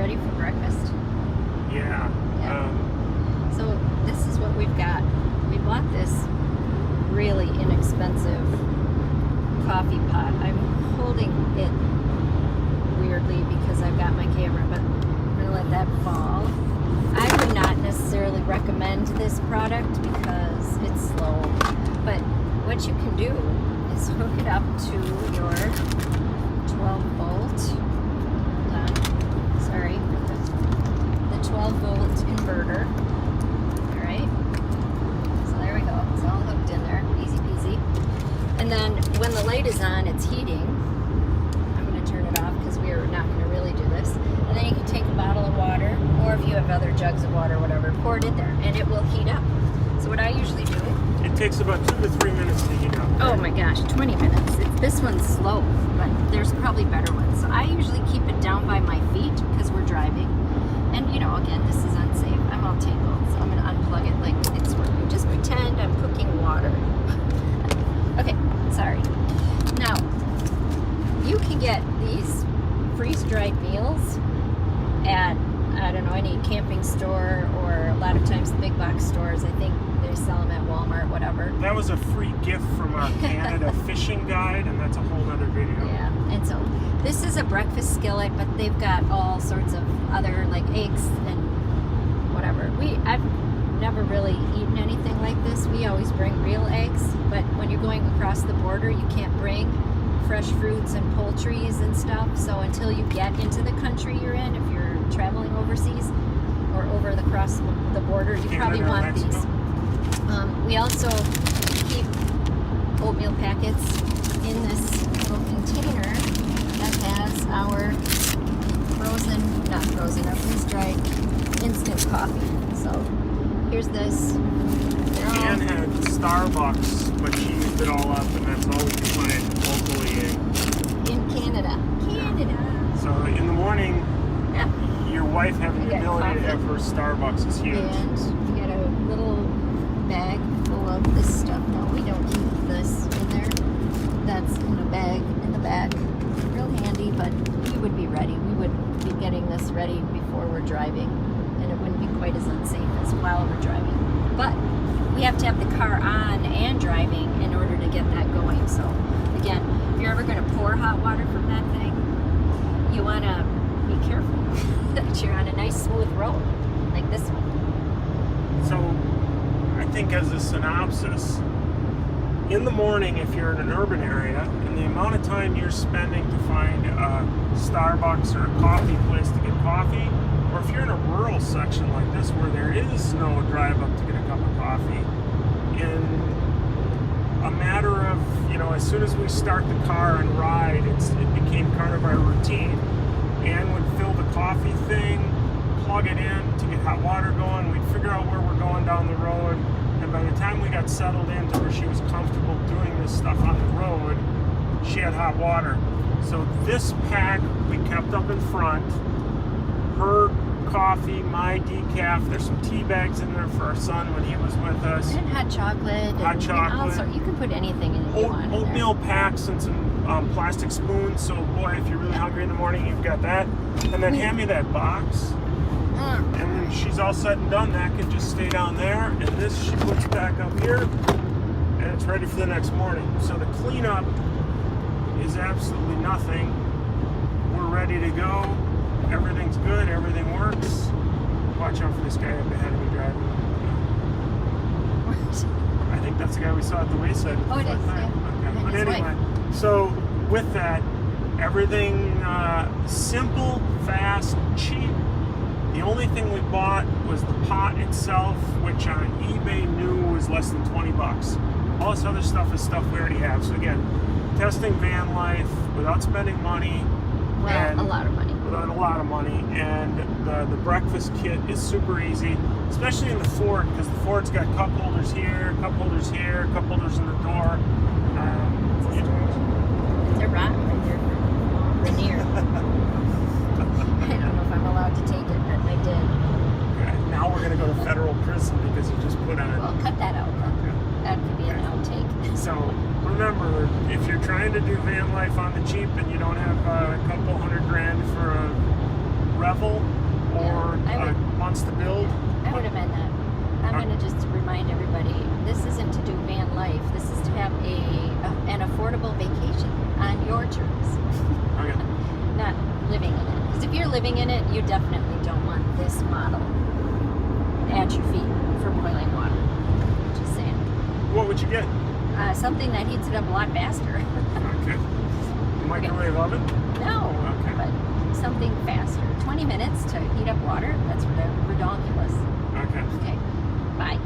ready for breakfast? Yeah. So this is what we've got. We bought this really inexpensive coffee pot. I'm holding it weirdly because I've got my camera, but I'm going to let that fall. I would not necessarily recommend this product because it's slow, but what you can do is hook it up to your 12 volt, sorry, the 12 volt inverter. Alright, so there we go, it's all hooked in there, easy peasy. And then when the light is on, it's heating. I'm going to turn it off because we are not going to really do this. And then you can take a bottle of water, or if you have other jugs of water, whatever, pour it in there, and it will heat up. So what I usually do... It takes about 2 to 3 minutes to heat up. Oh my gosh, 20 minutes. This one's slow, but there's probably better ones. So I usually keep it down by my feet because we're driving. And you know, again, this is unsafe. I'm all tangled, so I'm going to unplug it like it's working. Just pretend I'm cooking water. Okay, sorry. Now, you can get these freeze-dried meals at, I don't know, any camping store, or a lot of times the big box stores. I think they sell them at Walmart, whatever. That was a free gift from our Canada fishing guide, and that's a whole other video. Yeah, and so this is a breakfast skillet, but they've got all sorts of other, like, eggs and whatever. I've never really eaten anything like this. We always bring real eggs, but when you're going across the border, you can't bring fresh fruits and poultries and stuff. So until you get into the country you're in, if you're traveling overseas or over across the border, you probably want these. We also keep oatmeal packets in this little container that has our freeze-dried instant coffee. So here's this. Anne had Starbucks, but she used it all up, and that's all we can find locally in Canada. So in the morning, yeah, your wife having the ability coffee to have her Starbucks is huge. And you get a little bag full of this stuff. No, we don't keep this in there. That's in a bag in the back. Real handy, but we would be ready. We would be getting this ready before we're driving, and it wouldn't be quite as unsafe as while we're driving. But we have to have the car on and driving in order to get that going. So again, if you're ever going to pour hot water from that thing, you want to be careful that you're on a nice smooth road like this one. So I think as a synopsis, in the morning, if you're in an urban area, and the amount of time you're spending to find a Starbucks or a coffee place to get coffee, or if you're in a rural section like this where there is no drive up to get a cup of coffee, in a matter of, as soon as we start the car and ride, it became kind of our routine. Anne would fill the coffee thing, plug it in to get hot water going. We'd figure out where we're going down the road, and by the time we got settled into where she was comfortable doing this stuff on the road, she had hot water. So this pack we kept up in front. Her coffee, my decaf. There's some tea bags in there for our son when he was with us. And hot chocolate. Hot chocolate. Also, you can put anything in it you want. Oatmeal packs and some plastic spoons. So, boy, if you're really hungry in the morning, you've got that. And then hand me that box. And when she's all said and done, that can just stay down there. And this she puts back up here. And it's ready for the next morning. So the cleanup is absolutely nothing. We're ready to go. Everything's good. Everything works. Watch out for this guy up ahead of me driving. I think that's the guy we saw at the wayside. Oh, it is, yeah. Okay. But anyway, so with that, everything simple, fast, cheap. The only thing we bought was the pot itself, which on eBay knew was less than 20 bucks. All this other stuff is stuff we already have. So again, testing van life without spending money. Well, a lot of money. Without a lot of money. And the breakfast kit is super easy, especially in the Ford, because the Ford's got cup holders here, cup holders here, cup holders in the door. It's a rotten right there for Rainier. I don't know if I'm allowed to take it, but I did. Okay. Now we're going to go to federal prison because you just put on it. Well, cut that out. Okay. That could be an outtake. So remember, if you're trying to do van life on the cheap and you don't have a couple $100,000 for a travel or wants to build. I would amend that. I'm going to just remind everybody, this isn't to do van life. This is to have an affordable vacation on your terms. Okay. Not living in it. Because if you're living in it, you definitely don't want this model at your feet for boiling water. Just saying. What would you get? Something that heats it up a lot faster. Okay. Microwave oven? No, Okay. but something faster. 20 minutes to heat up water? That's redonkulous. Okay. Okay, bye.